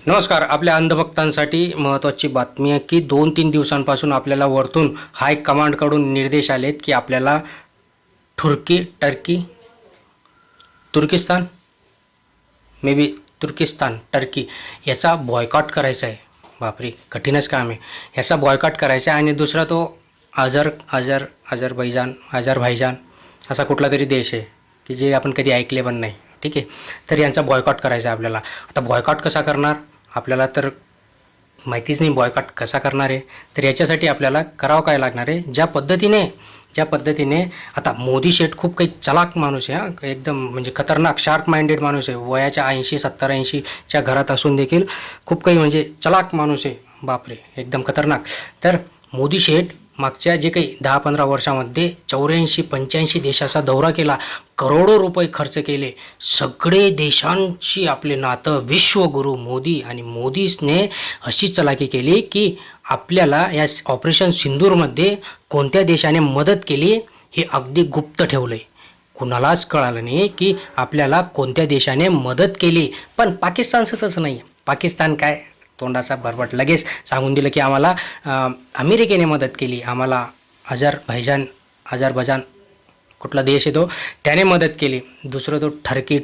नमस्कार. आपल्या अंधभक्तांसाठी महत्त्वाची बातमी आहे की 2-3 दिवसांपासून आपल्याला वरतून हायकमांडकडून निर्देश आलेत की आपल्याला तुर्किस्तान टर्की याचा बॉयकॉट करायचा आहे. बापरे, कठीणच काम आहे. याचा बॉयकॉट करायचा आहे. आणि दुसरा तो अझरबैजान असा कुठला तरी देश आहे की जे आपण कधी ऐकले पण नाही. ठीक आहे, तर यांचा बॉयकॉट करायचा आहे आपल्याला. आता बॉयकॉट कसा करणार आपल्याला तर माहितीच नाही. बॉयकॉट कसा करणार आहे तर याच्यासाठी आपल्याला करावं काय लागणार आहे, ज्या पद्धतीने आता मोदी शेठ खूप काही चलाक माणूस आहे. एकदम म्हणजे खतरनाक शार्प माइंडेड माणूस आहे. वयाच्या 80-70-80च्या घरात असून देखील खूप काही म्हणजे चलाक माणूस आहे. बापरे, एकदम खतरनाक. तर मोदी शेठ मागच्या जे काही 10-15 वर्षामध्ये 84-85 देशाचा दौरा केला, करोडो रुपये खर्च केले, सगळे देशांशी आपले नातं, विश्वगुरू मोदी. आणि मोदीने अशी चलाकी केली की आपल्याला या ऑपरेशन सिंदूरमध्ये कोणत्या देशाने मदत केली हे अगदी गुप्त ठेवलं आहे. कुणालाच कळालं नाही की आपल्याला कोणत्या देशाने मदत केली. पण पाकिस्तानचं तसं नाही आहे. पाकिस्तान काय तोंडाचा बरबट लगेच सांगून दिलं की आम्हाला अमेरिकेने मदत केली, आम्हाला अझरबैजान कुठला देश आहे तो त्याने मदत केली, दुसरं तो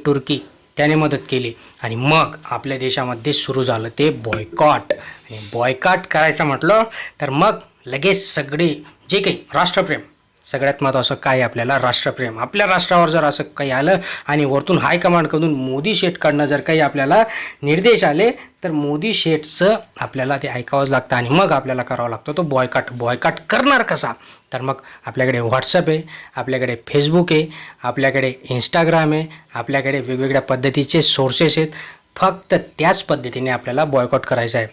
तुर्की त्याने मदत केली. आणि मग आपल्या देशामध्ये सुरू झालं ते बॉयकॉट. आणि बॉयकॉट करायचं म्हटलं तर मग लगेच सगळे जे काही राष्ट्रप्रेम, सगळ्यात महत्त्वाचं काय आपल्याला राष्ट्रप्रेम. आपल्या राष्ट्रावर जर असं काही आलं आणि वरतून हायकमांडकडून मोदी शेठकडनं जर काही आपल्याला निर्देश आले तर मोदी शेठचं आपल्याला ते ऐकावंच लागतं. आणि मग आपल्याला करावा लागतो तो बॉयकॉट करणार कसा तर मग आपल्याकडे व्हॉट्सअप आहे, आपल्याकडे फेसबुक आहे, आपल्याकडे इंस्टाग्राम आहे, आपल्याकडे वेगवेगळ्या पद्धतीचे सोर्सेस आहेत. फक्त त्याच पद्धतीने आपल्याला बॉयकॉट करायचं आहे.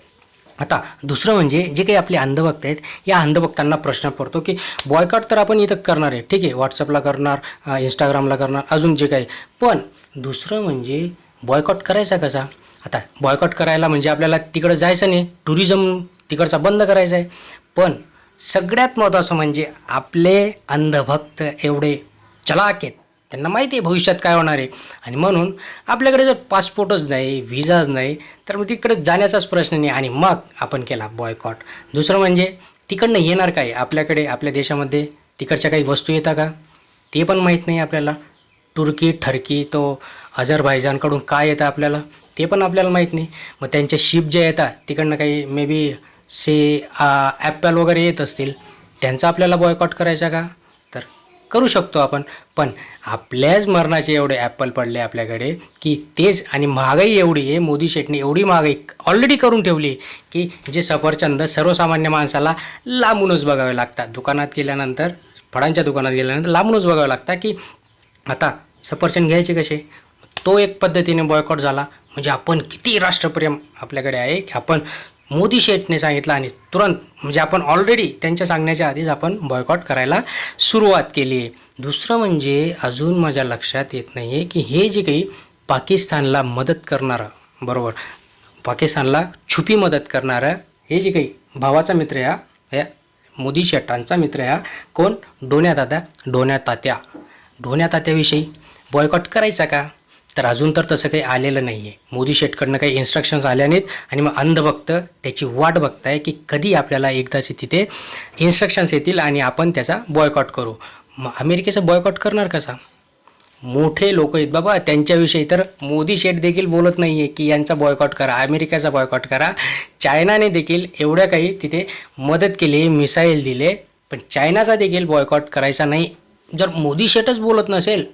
आता दुसरं म्हणजे जे काही आपले अंधभक्त आहेत, या अंधभक्तांना प्रश्न पडतो की बॉयकॉट तर आपण इथं करणार आहे, ठीक आहे, व्हॉट्सअपला करणार, इंस्टाग्रामला करणार, अजून जे काही. पण दुसरं म्हणजे बॉयकॉट करायचा कसा. आता बॉयकॉट करायला म्हणजे आपल्याला तिकडं जायचं नाही, टुरिझम तिकडचा बंद करायचा आहे. पण सगळ्यात महत्त्वाचं म्हणजे आपले अंधभक्त एवढे चलाक आहेत, त्यांना माहिती आहे भविष्यात काय होणार आहे. आणि म्हणून आपल्याकडे जर पासपोर्टच नाही, व्हिसाच नाही तर मग तिकडे जाण्याचाच प्रश्न नाही. आणि मग आपण केला बॉयकॉट. दुसरं म्हणजे तिकडनं येणार काय आपल्याकडे, आपल्या देशामध्ये तिकडच्या काही वस्तू येतात का ते पण माहीत नाही आपल्याला. टर्की तो अझरबैजानकडून काय येतं आपल्याला ते पण आपल्याला माहीत नाही. मग त्यांच्या शिप ज्या येतात तिकडनं काही मे बी ॲपल वगैरे येत असतील, त्यांचा आपल्याला बॉयकॉट करायचा का तर करू शकतो आपण. पण आपल्याच मरणाचे एवढे ॲपल पडले आपल्याकडे की तेच. आणि महागाई एवढी आहे, मोदी शेठने एवढी महागाई ऑलरेडी करून ठेवली की जे सफरचंद सर्वसामान्य माणसाला लांबूनच बघावे लागतात. दुकानात गेल्यानंतर, फळांच्या दुकानात गेल्यानंतर लांबूनच बघावं लागतं की आता सफरचंद घ्यायचे कसे. तो एक पद्धतीने बॉयकॉट झाला. म्हणजे आपण किती राष्ट्रप्रेम आपल्याकडे आहे की आपण मोदी शेठने सांगितलं आणि तुरंत म्हणजे आपण ऑलरेडी त्यांच्या सांगण्याच्या आधीच आपण बॉयकॉट करायला सुरुवात केली आहे. दुसरं म्हणजे अजून माझ्या लक्षात येत नाही आहे की हे जे काही पाकिस्तानला मदत करणारं, बरोबर, पाकिस्तानला छुपी मदत करणारं हे जे काही भावाचा मित्र या मोदी शेठांचा मित्र या कोण, डोन्या तात्याविषयी बॉयकॉट करायचा का तर अजून तर तसं काही आलेलं नाही आहे. मोदी शेठकडनं काही इन्स्ट्रक्शन्स आल्या नाहीत. आणि मग अंधभक्त त्याची वाट बघताय की कधी आपल्याला एकदाच तिथे इन्स्ट्रक्शन्स येतील आणि आपण त्याचा बॉयकॉट करू. मग अमेरिकेचा बॉयकॉट करणार कसा. मोठे लोक आहेत बाबा, त्यांच्याविषयी तर मोदी शेठ देखील बोलत नाही आहे की यांचा बॉयकॉट करा, अमेरिकेचा बॉयकॉट करा. चायनाने देखील एवढ्या काही तिथे मदत केली, मिसाईल दिले, पण चायनाचा देखील बॉयकॉट करायचा नाही. जर मोदी शेठच बोलत नसेल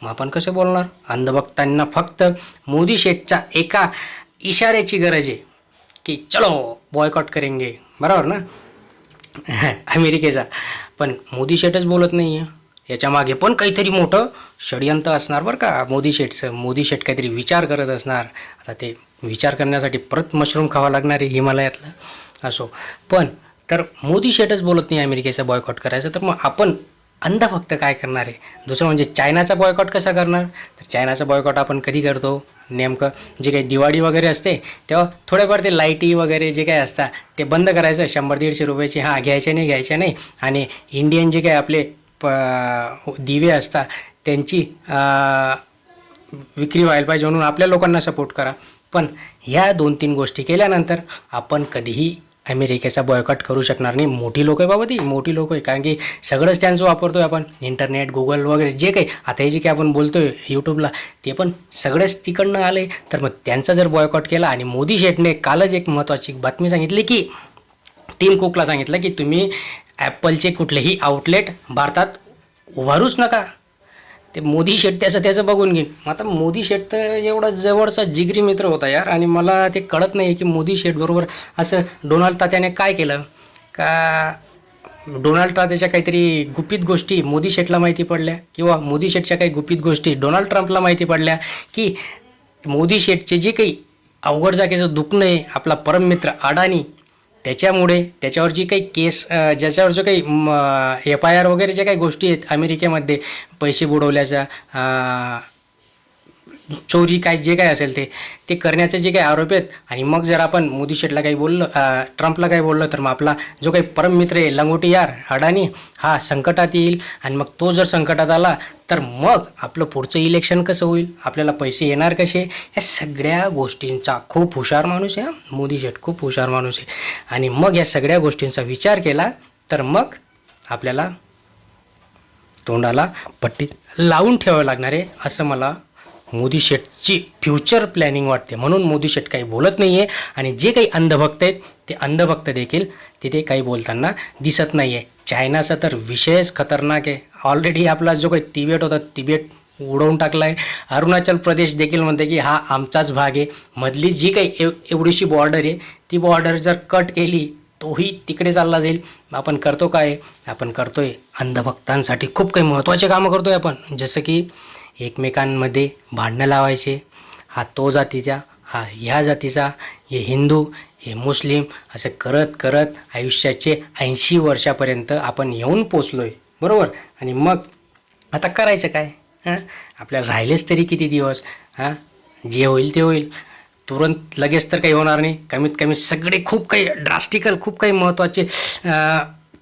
मग आपण कसे बोलणार. अंधभक्तांना फक्त मोदी शेठच्या एका इशाऱ्याची गरज आहे की चलो बॉयकॉट करेंगे, बरोबर ना, अमेरिकेचा. पण मोदी शेठच बोलत नाही आहे. याच्या मागे पण काहीतरी मोठं षडयंत्र असणार बरं का मोदी शेठचं. मोदी शेठ काहीतरी विचार करत असणार. आता ते विचार करण्यासाठी परत मशरूम खावा लागणार आहे हिमालयातलं असो. पण तर मोदी शेठच बोलत नाही अमेरिकेचा बॉयकॉट करायचं, तर मग आपण अंधभक्त काय करणार आहे. दुसरं म्हणजे चायनाचा बॉयकॉट कसा करणार तर चायनाचा बॉयकॉट आपण कधी करतो, नेमकं जे काही दिवाळी वगैरे असते तेव्हा थोडेफार ते लाईटी वगैरे जे काही असतात ते बंद करायचं. 100-150 रुपयाची घ्यायचे नाही. आणि इंडियन जे काही आपले दिवे असतात त्यांची विक्री व्हायला पाहिजे म्हणून आपल्या लोकांना सपोर्ट करा. पण ह्या 2-3 गोष्टी केल्यानंतर आपण कधीही अमेरिकेचा बॉयकॉट करू शकणार नाही. मोठी लोक आहे बाबा, ती मोठी लोक आहे, कारण की सगळंच त्यांचं वापरतोय आपण, इंटरनेट, गुगल वगैरे जे काही आता हे जे काही आपण बोलतोय यूट्यूबला, ते पण सगळंच तिकडनं आलं आहे. तर मग त्यांचा जर बॉयकॉट केला, आणि मोदी शेठने कालच एक महत्त्वाची बातमी सांगितली की टीम कुकला सांगितलं की तुम्ही ॲपलचे कुठलेही आउटलेट भारतात उभारूच नका. ते मोदी शेट त्याचं बघून घेईन. मग आता मोदी शेट तर एवढा जवळचा जिगरी मित्र होता यार, आणि मला ते कळत नाही की मोदी शेटबरोबर असं डोनाल्ड तात्याने काय केलं का. डोनाल्ड तात्याच्या काहीतरी गुपित गोष्टी मोदी शेटला माहिती पडल्या, किंवा मोदी शेटच्या काही गुपित गोष्टी डोनाल्ड ट्रम्पला माहिती पडल्या, की मोदी शेटचे जे काही अवघड जागेचं दुखणं आहे आपला परममित्र अडाणी, त्याच्यामुळे त्याच्यावर जी काही केस, ज्याच्यावर जो काही FIR वगैरे ज्या काही गोष्टी आहेत अमेरिकेमध्ये, पैसे बुडवल्याच्या, चोरी काय जे काय असेल ते करण्याचे जे काही आरोप आहेत, आणि मग जर आपण मोदी शेठला काही बोललं, ट्रम्पला काही बोललं, तर मग आपला जो काही परममित्र आहे लंगोटी यार अडाणी हा संकटात येईल. आणि मग तो जर संकटात आला तर मग आपलं पुढचं इलेक्शन कसं होईल, आपल्याला पैसे येणार कसे, या सगळ्या गोष्टींचा खूप हुशार माणूस आहे मोदी शेठ, खूप हुशार माणूस आहे. आणि मग या सगळ्या गोष्टींचा विचार केला तर मग आपल्याला तोंडाला पट्टी लावून ठेवावं लागणार आहे, असं मला मोदी शेठची फ्युचर प्लॅनिंग वाटते. म्हणून मोदी शेठ काही बोलत नाही आहे, आणि जे काही अंधभक्त आहेत ते अंधभक्त देखील तिथे काही बोलताना दिसत नाही आहे. चायनाचा तर विषयच खतरनाक आहे. ऑलरेडी आपला जो काही तिबेट होता, तिबेट उडवून टाकला आहे. अरुणाचल प्रदेश देखील म्हणते की हा आमचाच भाग आहे. मधली जी काही एवढीशी बॉर्डर आहे, ती बॉर्डर जर कट केली तोही तिकडे चालला जाईल. आपण करतो काय, आपण करतोय अंधभक्तांसाठी खूप काही महत्त्वाचे कामं करतोय आपण, जसं की एकमेकांमध्ये भांडणं लावायचे, हा तो जातीचा, हा ह्या जातीचा, हे हिंदू, हे मुस्लिम, असं करत करत आयुष्याचे 80 वर्षापर्यंत आपण येऊन पोचलो आहे, बरोबर. आणि मग आता करायचं काय, आपल्याला राहिलेच तरी किती दिवस, जे होईल ते होईल. तुरंत लगेच तर काही होणार नाही. कमीत कमी सगळे खूप काही ड्रास्टिकल, खूप काही महत्त्वाचे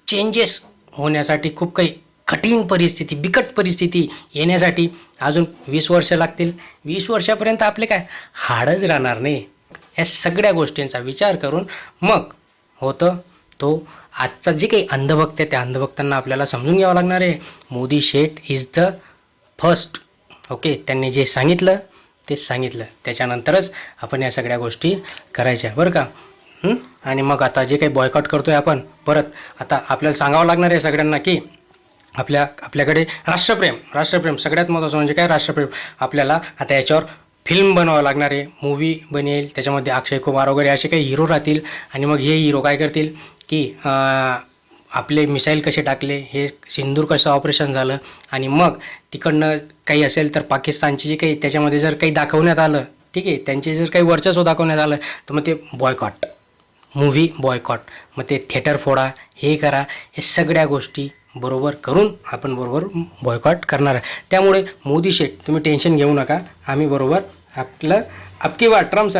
चेंजेस होण्यासाठी, खूप काही कठीण परिस्थिती, बिकट परिस्थिती येण्यासाठी अजून 20 वर्ष लागतील. 20 वर्षापर्यंत आपले काय हाडच राहणार नाही. या सगळ्या गोष्टींचा विचार करून मग होतं तो आजचा जे काही अंधभक्त आहे त्या अंधभक्तांना आपल्याला समजून घ्यावं लागणार आहे. मोदी शेठ इज द फर्स्ट. ओके, त्यांनी जे सांगितलं तेच सांगितलं, त्याच्यानंतरच आपण या सगळ्या गोष्टी करायच्या, बरं का. आणि मग आता जे काही बॉयकॉट करतो आहे आपण, परत आता आपल्याला सांगावं लागणार आहे सगळ्यांना की आपल्याकडे राष्ट्रप्रेम सगळ्यात महत्त्वाचं म्हणजे काय, राष्ट्रप्रेम. आपल्याला आता याच्यावर फिल्म बनवावं लागणार आहे, मूवी बनेल, त्याच्यामध्ये अक्षय कुमार वगैरे असे काही हिरो राहतील. आणि मग हे हिरो काय करतील की आपले मिसाईल कसे टाकले, हे सिंदूर कसं ऑपरेशन झालं, आणि मग तिकडनं काही असेल तर पाकिस्तानची जे काही त्याच्यामध्ये जर काही दाखवण्यात आलं, ठीक आहे, त्यांचे जर काही वर्चस्व दाखवण्यात आलं तर मग ते बॉयकॉट, मूव्ही बॉयकॉट, मग ते थिएटर फोडा, हे करा, हे सगळ्या गोष्टी बरोबर करून आपण बरोबर बॉयकॉट करणार आहे. त्यामुळे मोदी शेठ तुम्ही टेन्शन घेऊ नका, आम्ही बरोबर आपलं अबकी बार ट्रम्प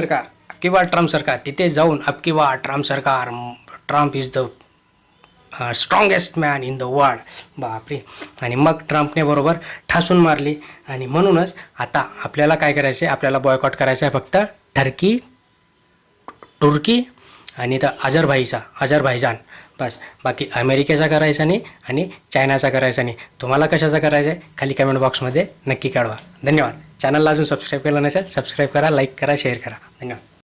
सरकार तिथे जाऊन अबकी बार Trump is the strongest man in the world, बापरे. आणि मग ट्रम्पने बरोबर ठासून मारली. आणि म्हणूनच आता आपल्याला काय करायचं आहे, आपल्याला बॉयकॉट करायचं आहे फक्त तुर्की आणि तर अझरबैजान, बस. बाकी अमेरिकेचा करायचा नाही आणि चायनाचा करायचा नाही. तुम्हाला कशाचा करायचा आहे खाली कमेंट बॉक्समध्ये नक्की कळवा. धन्यवाद. चॅनलला अजून सबस्क्राईब केलं नसेल सबस्क्राईब करा, लाईक करा, शेअर करा. धन्यवाद.